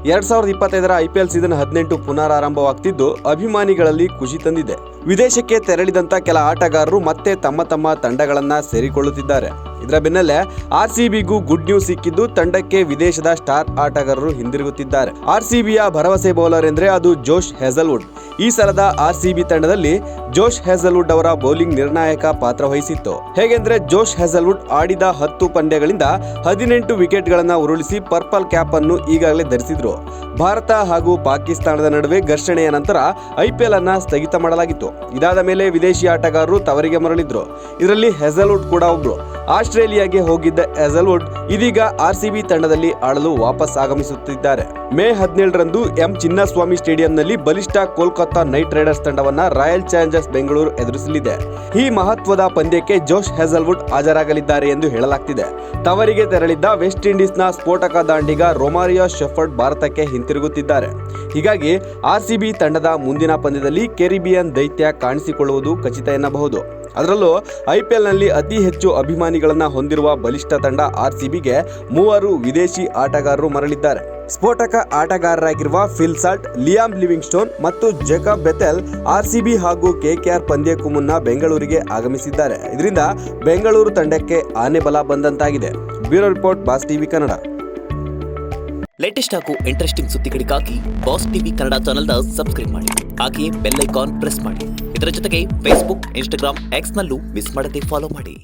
2025ರ IPL season 18 ಪುನರಾರಂಭವಾಗ್ತಿದ್ದು ಅಭಿಮಾನಿಗಳಲ್ಲಿ ಖುಷಿ ತಂದಿದೆ. ವಿದೇಶಕ್ಕೆ ತೆರಳಿದಂತ ಕೆಲ ಆಟಗಾರರು ಮತ್ತೆ ತಮ್ಮ ತಂಡಗಳನ್ನ ಸೇರಿಕೊಳ್ಳುತ್ತಿದ್ದಾರೆ. ಇದರ ಬೆನ್ನಲ್ಲೇ RCBಗೂ ಗುಡ್ ನ್ಯೂಸ್ ಸಿಕ್ಕಿದ್ದು ತಂಡಕ್ಕೆ ವಿದೇಶದ ಸ್ಟಾರ್ ಆಟಗಾರರು ಹಿಂದಿರುಗುತ್ತಿದ್ದಾರೆ. RCBಯ ಭರವಸೆ ಬೌಲರ್ ಎಂದ್ರೆ ಅದು ಜೋಶ್ ಹೇಜಲ್ವುಡ್. ಈ ಸಲದ RCB ತಂಡದಲ್ಲಿ ಜೋಶ್ ಹೇಜಲ್ವುಡ್ ಅವರ ಬೌಲಿಂಗ್ ನಿರ್ಣಾಯಕ ಪಾತ್ರ ವಹಿಸಿತ್ತು. ಹೇಗೆಂದ್ರೆ ಜೋಶ್ ಹೇಜಲ್ವುಡ್ ಆಡಿದ 10 ಪಂದ್ಯಗಳಿಂದ 18 ವಿಕೆಟ್ಗಳನ್ನ ಉರುಳಿಸಿ ಪರ್ಪಲ್ ಕ್ಯಾಪ್ ಅನ್ನು ಈಗಾಗಲೇ ಧರಿಸಿದ್ರು. ಭಾರತ ಹಾಗೂ ಪಾಕಿಸ್ತಾನದ ನಡುವೆ ಘರ್ಷಣೆಯ ನಂತರ IPL ಅನ್ನ ಸ್ಥಗಿತ ಮಾಡಲಾಗಿತ್ತು. ಇದಾದ ಮೇಲೆ ವಿದೇಶಿ ಆಟಗಾರರು ತವರಿಗೆ ಮರಳಿದ್ರು. ಇದರಲ್ಲಿ ಹೇಜಲ್ವುಡ್ ಕೂಡ ಒಬ್ರು. ಆಸ್ಟ್ರೇಲಿಯಾಗೆ ಹೋಗಿದ್ದ ಹೇಜಲ್ವುಡ್ ಇದೀಗ RCB ತಂಡದಲ್ಲಿ ಆಡಲು ವಾಪಸ್ ಆಗಮಿಸುತ್ತಿದ್ದಾರೆ. ಮೇ 17ರಂದು M ಚಿನ್ನಸ್ವಾಮಿ ಸ್ಟೇಡಿಯಂನಲ್ಲಿ ಬಲಿಷ್ಠ ಕೋಲ್ಕತ್ತಾ ನೈಟ್ ರೈಡರ್ಸ್ ತಂಡವನ್ನ ರಾಯಲ್ ಚಾಲೆಂಜರ್ಸ್ ಬೆಂಗಳೂರು ಎದುರಿಸಲಿದೆ. ಈ ಮಹತ್ವದ ಪಂದ್ಯಕ್ಕೆ ಜೋಶ್ ಹೇಜಲ್ವುಡ್ ಹಾಜರಾಗಲಿದ್ದಾರೆ ಎಂದು ಹೇಳಲಾಗ್ತಿದೆ. ತವರಿಗೆ ತೆರಳಿದ್ದ ವೆಸ್ಟ್ ಇಂಡೀಸ್ನ ಸ್ಫೋಟಕ ದಾಂಡಿಗ ರೊಮಾರಿಯೋ ಶೆಫರ್ಡ್ ಭಾರತಕ್ಕೆ ಹಿಂತಿರುಗುತ್ತಿದ್ದಾರೆ. ಹೀಗಾಗಿ RCB ತಂಡದ ಮುಂದಿನ ಪಂದ್ಯದಲ್ಲಿ ಕೆರಿಬಿಯನ್ ದೈತ್ಯ ಕಾಣಿಸಿಕೊಳ್ಳುವುದು ಖಚಿತ ಎನ್ನಬಹುದು. ಅದರಲ್ಲೂ IPLನಲ್ಲಿ ಅತಿ ಹೆಚ್ಚು ಅಭಿಮಾನಿಗಳನ್ನ ಹೊಂದಿರುವ ಬಲಿಷ್ಠ ತಂಡ RCBಗೆ 3 ವಿದೇಶಿ ಆಟಗಾರರು ಮರಳಿದ್ದಾರೆ. ಸ್ಫೋಟಕ ಆಟಗಾರರಾಗಿರುವ ಫಿಲ್ ಸಾಲ್ಟ್, ಲಿಯಾಮ್ ಲಿವಿಂಗ್ಸ್ಟೋನ್ ಮತ್ತು ಜೇಕಬ್ ಬೆಥೆಲ್ RCB ಹಾಗೂ KKR ಪಂದ್ಯಕ್ಕೂ ಮುನ್ನ ಬೆಂಗಳೂರಿಗೆ ಆಗಮಿಸಿದ್ದಾರೆ. ಇದರಿಂದ ಬೆಂಗಳೂರು ತಂಡಕ್ಕೆ ಆನೆ ಬಲ ಬಂದಂತಾಗಿದೆ. Bureau report, Boss TV Kannada. Latest ಹಾಗೂ ಇಂಟ್ರೆಸ್ಟಿಂಗ್ ಸುದ್ದಿಗಳಿಗಾಗಿ ಬಾಸ್ ಟಿವಿ ಕನ್ನಡ ಚಾನೆಲ್ನ ಸಬ್ಸ್ಕ್ರೈಬ್ ಮಾಡಿ. ಹಾಗೆಯೇ ಬೆಲ್ ಐಕಾನ್ ಪ್ರೆಸ್ ಮಾಡಿ. ಇದರ ಜೊತೆಗೆ ಫೇಸ್ಬುಕ್, ಇನ್ಸ್ಟಾಗ್ರಾಮ್, ಎಕ್ಸ್ನಲ್ಲೂ ಮಿಸ್ ಮಾಡದೆ ಫಾಲೋ ಮಾಡಿ.